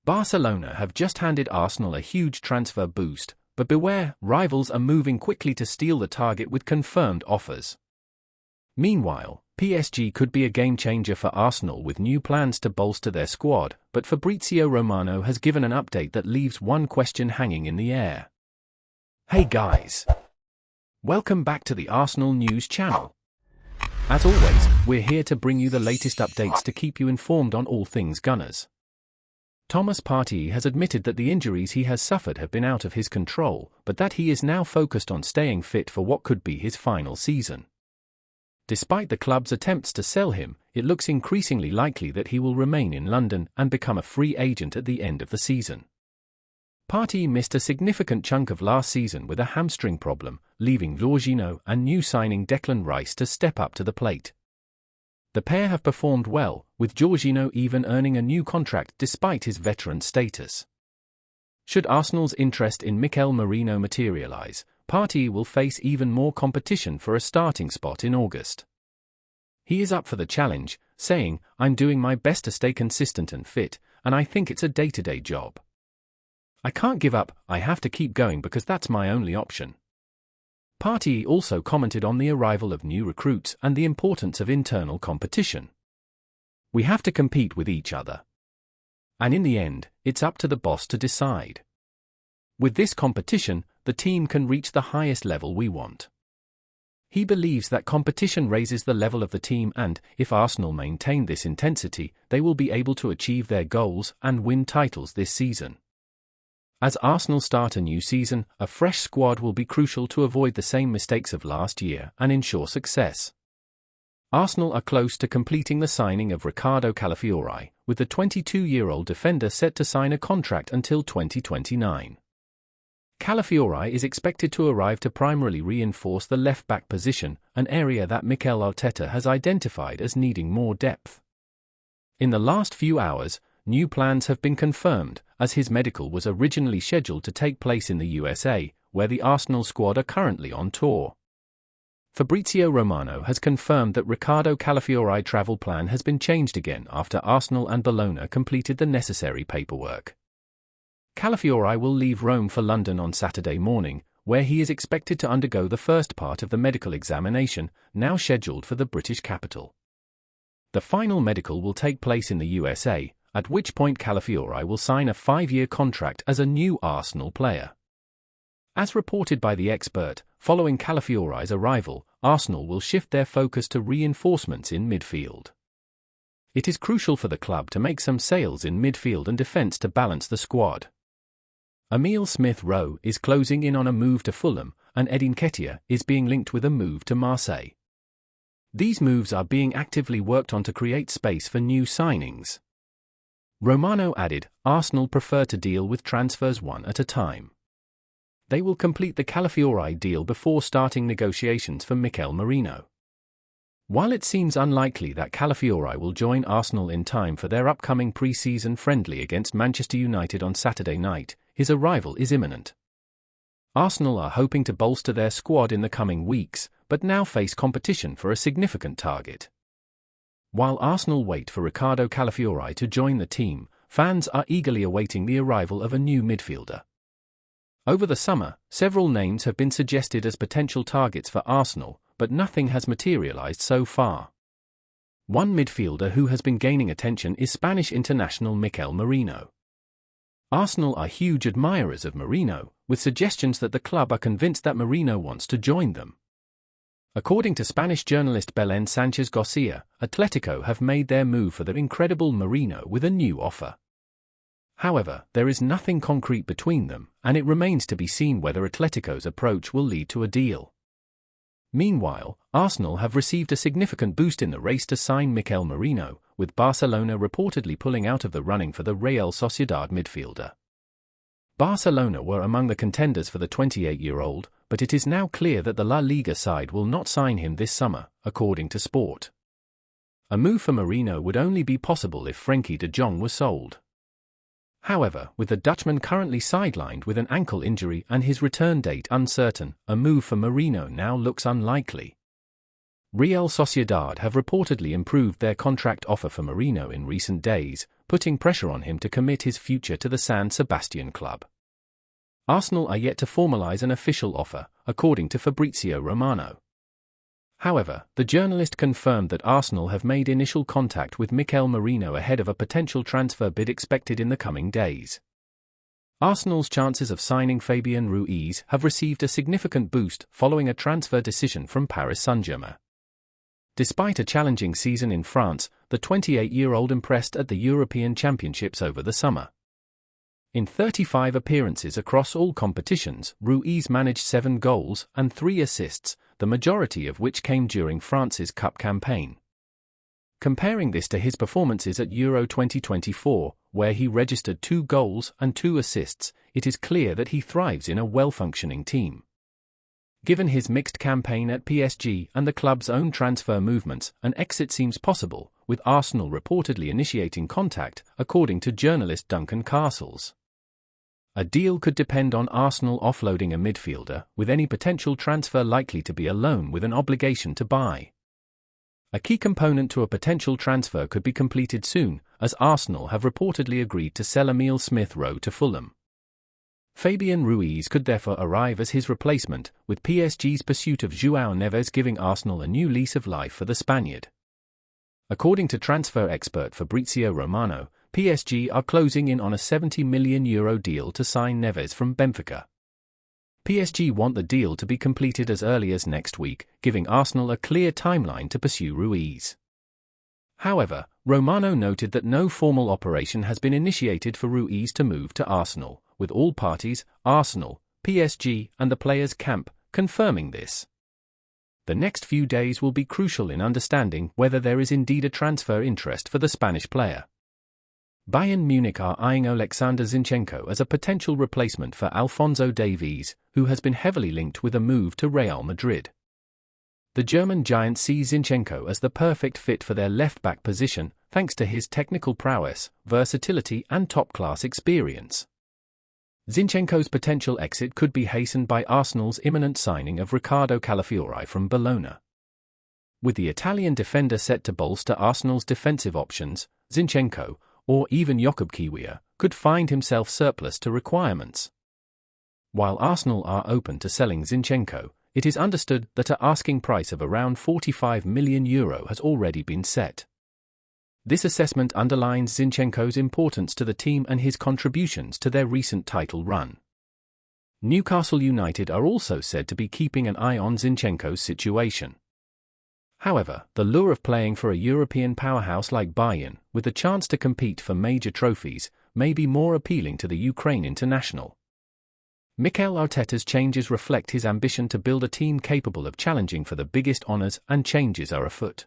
Barcelona have just handed Arsenal a huge transfer boost, but beware, rivals are moving quickly to steal the target with confirmed offers. Meanwhile, PSG could be a game-changer for Arsenal with new plans to bolster their squad, but Fabrizio Romano has given an update that leaves one question hanging in the air. Hey guys! Welcome back to the Arsenal News channel. As always, we're here to bring you the latest updates to keep you informed on all things Gunners. Thomas Partey has admitted that the injuries he has suffered have been out of his control, but that he is now focused on staying fit for what could be his final season. Despite the club's attempts to sell him, it looks increasingly likely that he will remain in London and become a free agent at the end of the season. Partey missed a significant chunk of last season with a hamstring problem, leaving Jorginho and new signing Declan Rice to step up to the plate. The pair have performed well, with Jorginho even earning a new contract despite his veteran status. Should Arsenal's interest in Mikel Merino materialise, Partey will face even more competition for a starting spot in August. He is up for the challenge, saying, "I'm doing my best to stay consistent and fit, and I think it's a day-to-day job. I can't give up, I have to keep going because that's my only option." Partey also commented on the arrival of new recruits and the importance of internal competition. "We have to compete with each other. And in the end, it's up to the boss to decide. With this competition, the team can reach the highest level we want." He believes that competition raises the level of the team and, if Arsenal maintain this intensity, they will be able to achieve their goals and win titles this season. As Arsenal start a new season, a fresh squad will be crucial to avoid the same mistakes of last year and ensure success. Arsenal are close to completing the signing of Riccardo Calafiori, with the 22-year-old defender set to sign a contract until 2029. Calafiori is expected to arrive to primarily reinforce the left-back position, an area that Mikel Arteta has identified as needing more depth. In the last few hours, new plans have been confirmed, as his medical was originally scheduled to take place in the USA, where the Arsenal squad are currently on tour. Fabrizio Romano has confirmed that Riccardo Calafiori's travel plan has been changed again after Arsenal and Bologna completed the necessary paperwork. Calafiori will leave Rome for London on Saturday morning, where he is expected to undergo the first part of the medical examination, now scheduled for the British capital. The final medical will take place in the USA, at which point Calafiori will sign a 5-year contract as a new Arsenal player. As reported by the expert, following Calafiori's arrival, Arsenal will shift their focus to reinforcements in midfield. It is crucial for the club to make some sales in midfield and defence to balance the squad. Emile Smith-Rowe is closing in on a move to Fulham, and Eddie Nketiah is being linked with a move to Marseille. These moves are being actively worked on to create space for new signings. Romano added, Arsenal prefer to deal with transfers one at a time. They will complete the Calafiori deal before starting negotiations for Mikel Merino. While it seems unlikely that Calafiori will join Arsenal in time for their upcoming pre-season friendly against Manchester United on Saturday night, his arrival is imminent. Arsenal are hoping to bolster their squad in the coming weeks, but now face competition for a significant target. While Arsenal wait for Riccardo Calafiori to join the team, fans are eagerly awaiting the arrival of a new midfielder. Over the summer, several names have been suggested as potential targets for Arsenal, but nothing has materialized so far. One midfielder who has been gaining attention is Spanish international Mikel Merino. Arsenal are huge admirers of Merino, with suggestions that the club are convinced that Merino wants to join them. According to Spanish journalist Belén Sánchez García, Atletico have made their move for the incredible Merino with a new offer. However, there is nothing concrete between them, and it remains to be seen whether Atletico's approach will lead to a deal. Meanwhile, Arsenal have received a significant boost in the race to sign Mikel Merino, with Barcelona reportedly pulling out of the running for the Real Sociedad midfielder. Barcelona were among the contenders for the 28-year-old, but it is now clear that the La Liga side will not sign him this summer, according to Sport. A move for Merino would only be possible if Frenkie de Jong was sold. However, with the Dutchman currently sidelined with an ankle injury and his return date uncertain, a move for Merino now looks unlikely. Real Sociedad have reportedly improved their contract offer for Merino in recent days, putting pressure on him to commit his future to the San Sebastian club. Arsenal are yet to formalise an official offer, according to Fabrizio Romano. However, the journalist confirmed that Arsenal have made initial contact with Mikel Merino ahead of a potential transfer bid expected in the coming days. Arsenal's chances of signing Fabien Ruiz have received a significant boost following a transfer decision from Paris Saint-Germain. Despite a challenging season in France, the 28-year-old impressed at the European Championships over the summer. In 35 appearances across all competitions, Ruiz managed 7 goals and 3 assists, the majority of which came during France's Cup campaign. Comparing this to his performances at Euro 2024, where he registered 2 goals and 2 assists, it is clear that he thrives in a well-functioning team. Given his mixed campaign at PSG and the club's own transfer movements, an exit seems possible, with Arsenal reportedly initiating contact, according to journalist Duncan Castles. A deal could depend on Arsenal offloading a midfielder, with any potential transfer likely to be a loan with an obligation to buy. A key component to a potential transfer could be completed soon, as Arsenal have reportedly agreed to sell Emile Smith-Rowe to Fulham. Fabien Ruiz could therefore arrive as his replacement, with PSG's pursuit of João Neves giving Arsenal a new lease of life for the Spaniard. According to transfer expert Fabrizio Romano, PSG are closing in on a €70 million deal to sign Neves from Benfica. PSG want the deal to be completed as early as next week, giving Arsenal a clear timeline to pursue Ruiz. However, Romano noted that no formal operation has been initiated for Ruiz to move to Arsenal, with all parties, Arsenal, PSG and the players' camp, confirming this. The next few days will be crucial in understanding whether there is indeed a transfer interest for the Spanish player. Bayern Munich are eyeing Alexander Zinchenko as a potential replacement for Alphonso Davies, who has been heavily linked with a move to Real Madrid. The German giant sees Zinchenko as the perfect fit for their left-back position, thanks to his technical prowess, versatility and top-class experience. Zinchenko's potential exit could be hastened by Arsenal's imminent signing of Riccardo Calafiori from Bologna. With the Italian defender set to bolster Arsenal's defensive options, Zinchenko, or even Jakub Kiwior, could find himself surplus to requirements. While Arsenal are open to selling Zinchenko, it is understood that an asking price of around €45 million has already been set. This assessment underlines Zinchenko's importance to the team and his contributions to their recent title run. Newcastle United are also said to be keeping an eye on Zinchenko's situation. However, the lure of playing for a European powerhouse like Bayern, with the chance to compete for major trophies, may be more appealing to the Ukraine international. Mikel Arteta's changes reflect his ambition to build a team capable of challenging for the biggest honours, and changes are afoot.